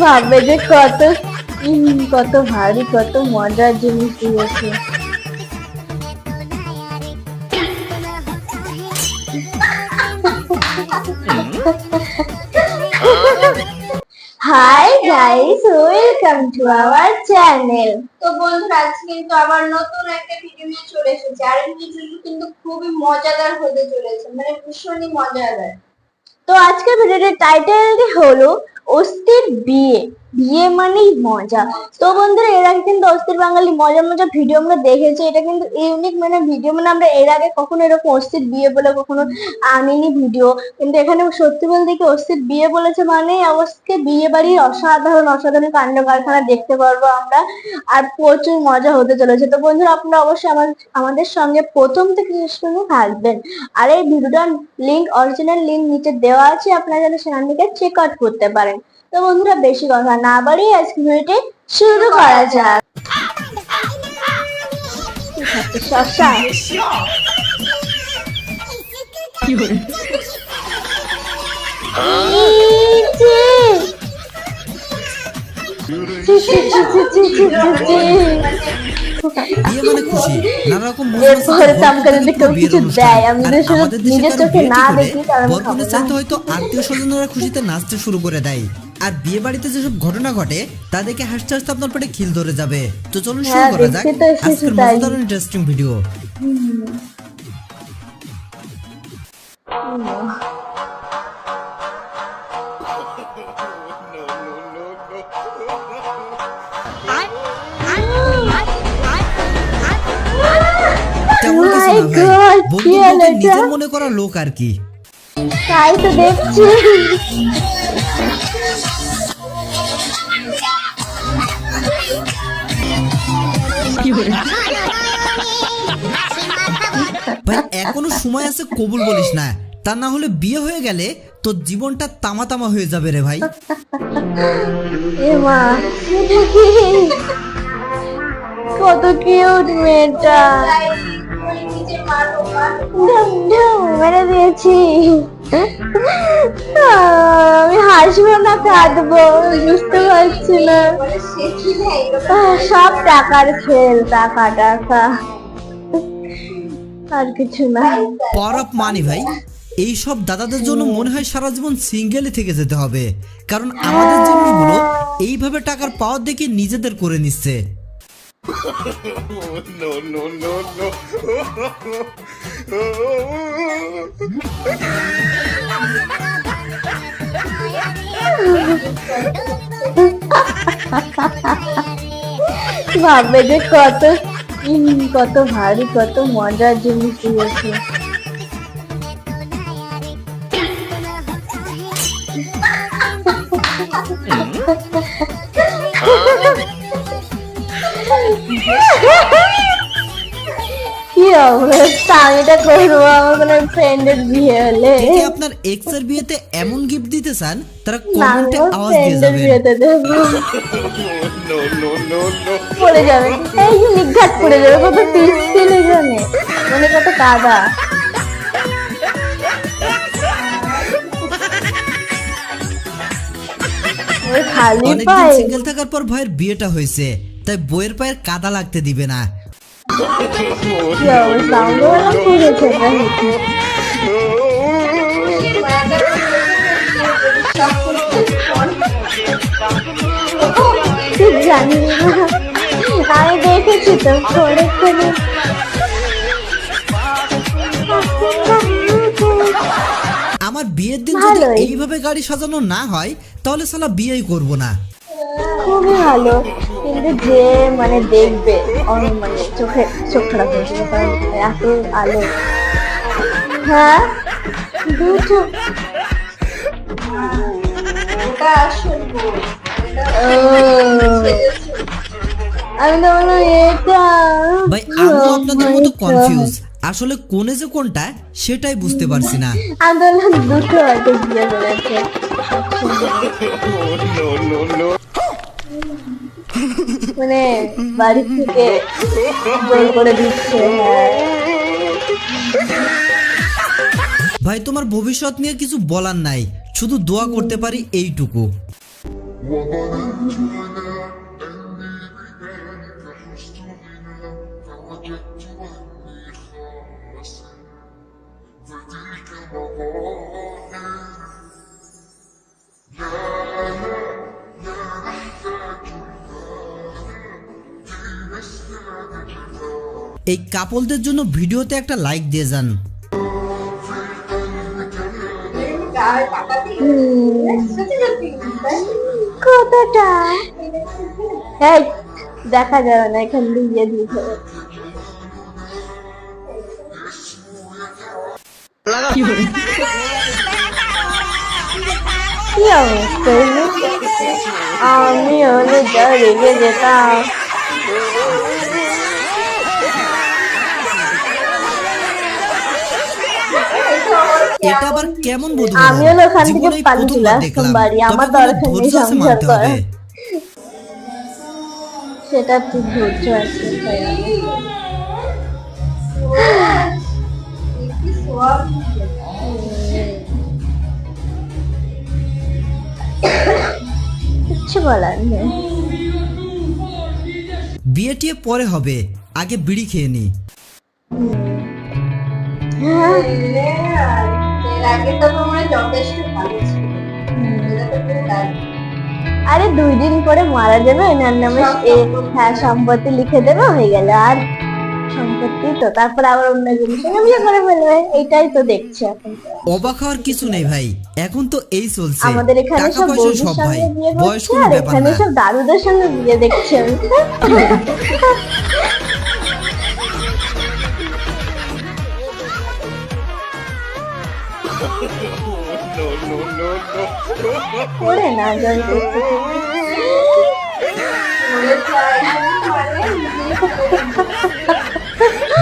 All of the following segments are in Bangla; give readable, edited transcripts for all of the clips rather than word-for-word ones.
ভাববে যে কত কত ভারী কত মজার জিনিস দিয়েছে। Hi guys, welcome to our channel. তো বন্ধুরা, আজ কিন্তু আবার নতুন একটা ভিডিও নিয়ে চলে এসেছি। আর এই ভিডিওটি কিন্তু খুবই মজাদার হতে চলেছে, মানে ভীষণই মজাদার। তো আজকের ভিডিওটির টাইটেলটি হলো অস্থির বিয়ে। বিয়ে মানেই মজা। তো বন্ধুরা, এর আগে কিন্তু অস্থির বাঙালি মজার মজার ভিডিও আমরা দেখেছি। এটা কিন্তু ইউনিক মানে ভিডিও, মানে আমরা এর আগে কখনো এরকম অস্থির বিয়ে বলে কখনো আনিনি ভিডিও। কিন্তু এখানে সত্যি বলতে কি অস্থির বিয়ে বলেছে মানেই অবশ্যই বিয়ে বাড়ির অসাধারণ অসাধারণ কাণ্ড কারখানা দেখতে পারবো আমরা, আর প্রচুর মজা হতে চলেছে। তো বন্ধুরা, আপনারা অবশ্যই আমাদের সঙ্গে প্রথম থেকে শেষ পর্যন্ত থাকবেন। আর এই ভিডিওটার লিঙ্ক, অরিজিনাল লিঙ্ক নিচে দেওয়া আছে, আপনারা যেন সেখান থেকে চেক আউট করতে পারেন। তো বন্ধুরা, বেশি কথা না বাড়িয়ে আজকে ভিডিওটি শুরু করা যাক। শশা বিয়ে মানে খুশি, নানা রকম কিছু দেয়, আমি নিজের চোখে না দেখি বরকনের চাইতে হয়তো আত্মীয় স্বজনরা খুশিতে নাচতে শুরু করে দেয়। আর বিয়ে বাড়িতে যেসব ঘটনা ঘটে তা দেখে হাসতে হাসতে আপনার পেটে খিল ধরে যাবে। তো চলুন শুরু করা যাক আজকের মজাদার ইন্টারেস্টিং ভিডিও। নিজের মনে করা লোক আর কি, তাই তো দেখছি। ভাই এখনো সময় আছে, কবুল বলিস না, তা না হলে বিয়ে হয়ে গেলে তোর জীবনটা তামা তামা হয়ে যাবে রে ভাই। এ মা, এটা কি? কত কিউট মেয়েটা। মেরে দিয়েছি। আমি হাসবো না কাঁদবো বুঝতে পারছি না। সব টাকার খেল, টাকা টাকা, আর কিছু না। পাওয়ার অফ মানি ভাই, এইসব দাদাদের জন্য মনে হয় সারা জীবন সিঙ্গেলই থেকে যেতে হবে, কারণ আমাদের জিনিসগুলো এইভাবে টাকার পাওয়ার দেখে নিজেদের করে নিচ্ছে। No, no, no, no. ভাববে যে কত কত ভারী কত মজার জিনিস দিয়েছে। কি অবস্থা, আমি এটা করবো আমার কোনো ফ্রেন্ডের বিয়ে হলে। যদি আপনার এক্স এর বিয়েতে এমন গিফট দিতে চান, তারা কমেন্টে আওয়াজ দিয়ে যাবেন। বিয়েতে দেবো, No, no, no, no. পড়ে যাবে, এই নিঘাত পড়ে যাবে। কত পিচ্ছিল এখানে, মানে কত কাদা। ওই খালি অনেকদিন পায়। সিঙ্গেল থাকার পর ভাইয়ের বিয়েটা হয়েছে, তাই বইয়ের পায়ের কাদা লাগতে দিবে না। কি অবস্থা, আমাকে বললাম পড়েছে এটা হচ্ছে। জানি না, আমি দেখেছি তো পড়েছে। আমার বিয়ের দিন যদি এইভাবে গাড়ি সাজানো না হয় তাহলে সালা বিয়েই করব না। খুবই ভালো, কিন্তু যে মানে দেখবে মানে চোখ খারাপ হয়ে যাবে, কারণ এত আলো। হ্যাঁ, দুটো আমি তো বললাম এটা। ভাই আমি আপনাদের মতো কনফিউজ, আসলে কোনে যে কোনটা সেটাই বুঝতে পারছি না। আমি বললাম দুটো হয়তো বিয়ে করেছে। No, no, no. মানে বাড়ি থেকে জোর করে দিচ্ছে। হ্যাঁ ভাই তোমার ভবিষ্যৎ নিয়ে কিছু বলার নাই, শুধু দোয়া করতে পারি এইটুকু। এই কাপলদের জন্য ভিডিওতে একটা লাইক দিয়ে যান। কতটা দেখা যাবে না, এখান দিয়ে দিতে হবে। কি অবস্থা, আমি হলে যা রেগে যেতাম। এটা আবার কেমন বোধ হলো? আমি হলো ওখান থেকে জীবনে পালিয়ে চলে প্রথমবার আসতাম দেখলাম, বাড়ি, আমার তবে দরকার নেই ধৈর্য আছে, সংসার মানতে করা। হবে। সেটা ঠিক ধৈর্য আছে। কিচ্ছু বলার নেই। বিয়ে টিয়ে পরে হবে, আগে বিড়ি খেয়ে নি। এর আগে তো তোমরা যথেষ্ট ভালো ছিল। এটা তো খুব দারুণ। আরে 2 দিন পরে মারা যাবে, এনার নামে সম্পত্তি লিখে দেবে, হয়ে গেল। আর সম্পত্তি তো তারপর আবার অন্য জিনিস বিয়ে করে ফেলবে, এটাই তো দেখছি এখন। অবাক হওয়ার কিছু নেই ভাই, এখন তো এই চলছে। আমাদের এখানে টাকা সব পয়সা বউদের সব ভাই, সঙ্গে বিয়ে বয়স করছে, কোনো আর ব্যাপার এখানে না। সব দাদুদের সঙ্গে বিয়ে দেখছি আমি। No, no, no, no. করে না জল করতে।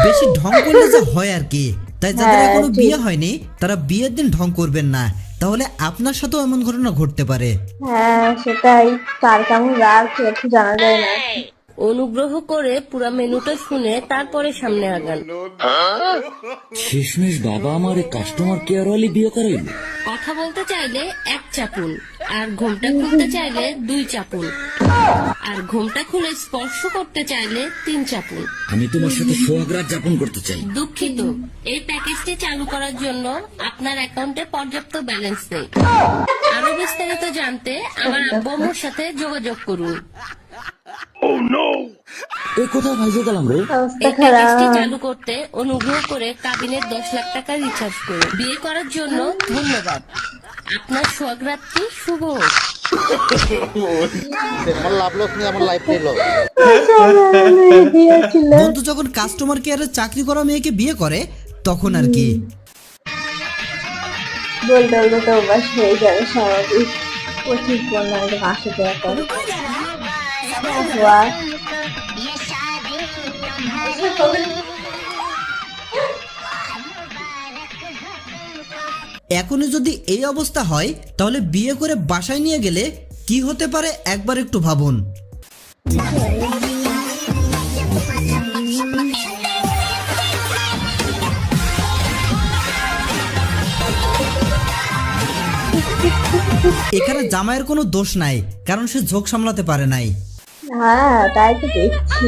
বেশি ঢং করলে যা হয় আর কি। তাই যাদের হ্যাঁ, এখনো ঠিক। বিয়ে হয়নি তারা বিয়ের দিন ঢং করবেন না, তাহলে আপনার সাথেও এমন ঘটনা ঘটতে পারে। হ্যাঁ সেটাই, কার কেমন রাগ একটু জানা যায় না। অনুগ্রহ করে পুরো মেনুটা শুনে তারপরে সামনে আগান। শেষমেশ বাবা আমার কাস্টমার কেয়ার ওয়ালি বিয়ে করাইল। কথা বলতে চাইলে 1 চাপুন, আর ঘোমটা খুলতে চাইলে 2 চাপুন, আর ঘোমটা খুলে স্পর্শ করতে চাইলে 3 চাপুন। আমি তোমার সাথে সোহাগরাত যাপন করতে চাই। দুঃখিত, এই প্যাকেজটি চালু করার জন্য আপনার অ্যাকাউন্টে পর্যাপ্ত ব্যালেন্স নেই। আরো বিস্তারিত জানতে আমার আব্বু আম্মুর সাথে যোগাযোগ করুন। এ কোথায় ভাইজে গেলাম রে? অবস্থা এই প্যাকেজটি খারাপ। চালু করতে অনুগ্রহ করে কাবিনের 10 লাখ টাকা রিচার্জ করুন। বিয়ে করার জন্য ধন্যবাদ। আপনার সোহাগরাত্রি শুভ হোক। বন্ধু যখন কাস্টমার কেয়ারে চাকরি করা মেয়েকে বিয়ে করে তখন আর কি। বলতে বলতে তো অভ্যাস হয়ে যাবে স্বাভাবিক। 25-15 টাকা করে। বাহ, এখনই যদি এই অবস্থা হয় তাহলে বিয়ে করে বাসায় নিয়ে গেলে কি হতে পারে একবার একটু ভাবুন। এখানে জামাইয়ের কোনো দোষ নাই, কারণ সে ঝোঁক সামলাতে পারে নাই। হ্যাঁ তাই তো দেখছি।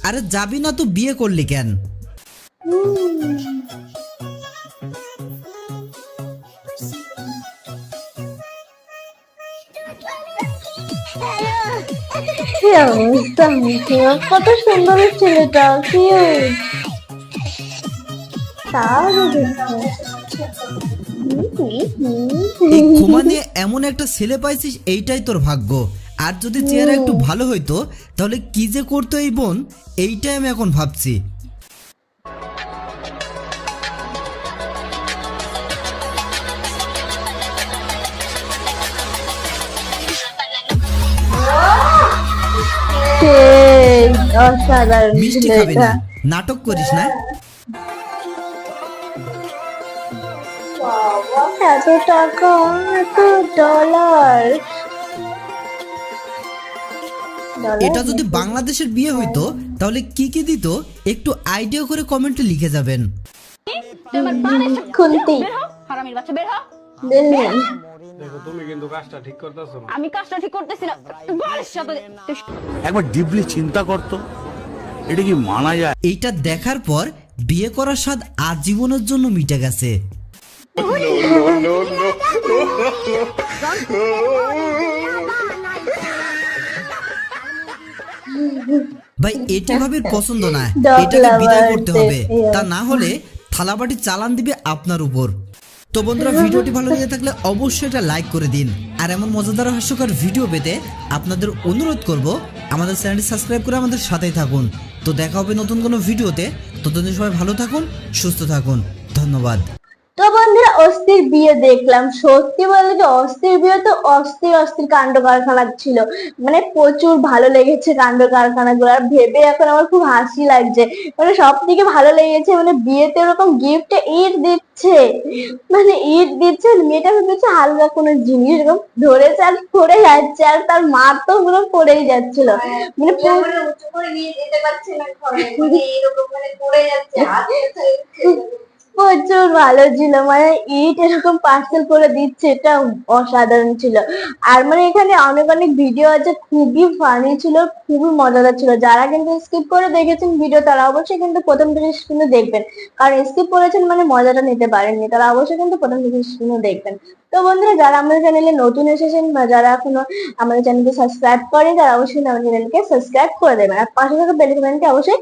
আরে যাবি না তো বিয়ে করলি কেন? কি অবস্থা, কত সুন্দর ছেলেটা, কিউট। তারও দেখো এই ক্ষমা নিয়ে এমন একটা ছেলে পাইছিস, এইটাই তোর ভাগ্য। আর যদি চেহারা একটু ভালো হইতো তাহলে কি যে করতো এই বোন, এইটাই আমি এখন ভাবছি। অসাধারণ মিষ্টি খাবি ছেলেটা। না, নাটক করিস না। এত টাকা, এত ডলার। এটা যদি বাংলাদেশের বিয়ে হইতো তাহলে কি কি দিত একটু আইডিয়া করে কমেন্টে লিখে যাবেন। খুন্তি হারামির বাচ্চা বের হ। দিলেন দেখো তুমি কিন্তু কাজটা ঠিক করতেছো না। আমি কাজটা ঠিক করতেছি না, বল সাথে একবার ডিপলি চিন্তা করতো এটা কি মানা যায়? এইটা দেখার পর বিয়ে করার স্বাদ আজীবনের জন্য মিটে গেছে। ভাই এটা ভাবির পছন্দ না, এটাকে বিদায় করতে হবে, তা না হলে থালাবাটি চালান দিবে আপনার উপর। তো বন্ধুরা ভিডিওটি ভালো লেগে থাকলে অবশ্যই এটা লাইক করে দিন, আর এমন মজাদার হাস্যকর ভিডিও পেতে আপনাদের অনুরোধ করব আমাদের চ্যানেলটি সাবস্ক্রাইব করে আমাদের সাথেই থাকুন। তো দেখা হবে নতুন কোনো ভিডিওতে, ততদিন সবাই ভালো থাকুন, সুস্থ থাকুন, ধন্যবাদ। তো বন্ধুরা অস্থির বিয়ে দেখলাম, সত্যি বলতে কি অস্থির বিয়ে তো অস্থির অস্থির কাণ্ড কারখানা ছিল, মানে প্রচুর ভালো লেগেছে কাণ্ড কারখানা গুলো, আর ভেবে এখন আমার খুব হাসি লাগছে। মানে সব থেকে ভালো লেগেছে মানে বিয়েতে ওরকম গিফটে ইট দিচ্ছে, মানে ইট দিচ্ছে, মেয়েটা ভেবেছে হালকা কোনো জিনিস এরকম ধরেছে আর পড়ে যাচ্ছে, আর তার মা তো পুরো পড়েই যাচ্ছিল, মানে উঁচু করে নিয়ে যেতে পারছে না ঘরে, মানে এরকম মানে পড়ে যাচ্ছে হাতে প্রচুর ভালো ছিল, মানে ইট এরকম পার্সেল করে দিচ্ছে, এটা অসাধারণ ছিল। আর মানে এখানে অনেক অনেক ভিডিও আছে, খুবই ফানি ছিল, খুবই মজাদার ছিল। যারা কিন্তু স্কিপ করে দেখেছেন ভিডিও তারা অবশ্যই কিন্তু প্রথম থেকে কিন্তু দেখবেন, কারণ স্কিপ করেছেন মানে মজাটা নিতে পারেননি, তারা অবশ্যই কিন্তু প্রথম থেকে কিন্তু দেখবেন। তো বন্ধুরা যারা আমাদের চ্যানেলে নতুন এসেছেন বা যারা এখনো আমাদের চ্যানেলকে সাবস্ক্রাইব করেন তারা অবশ্যই আমাদের চ্যানেলকে সাবস্ক্রাইব করে দেবেন, আর পাশে থাকা বেল আইকনটি অবশ্যই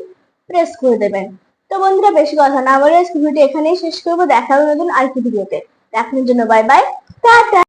প্রেস করে দেবেন। তো বন্ধুরা বেশি কথা না বলে ভিডিওটি এখানেই শেষ করবো, দেখা হবে নতুন আরেকটি ভিডিওতে। দেখানোর জন্য বাই বাই, টাটা।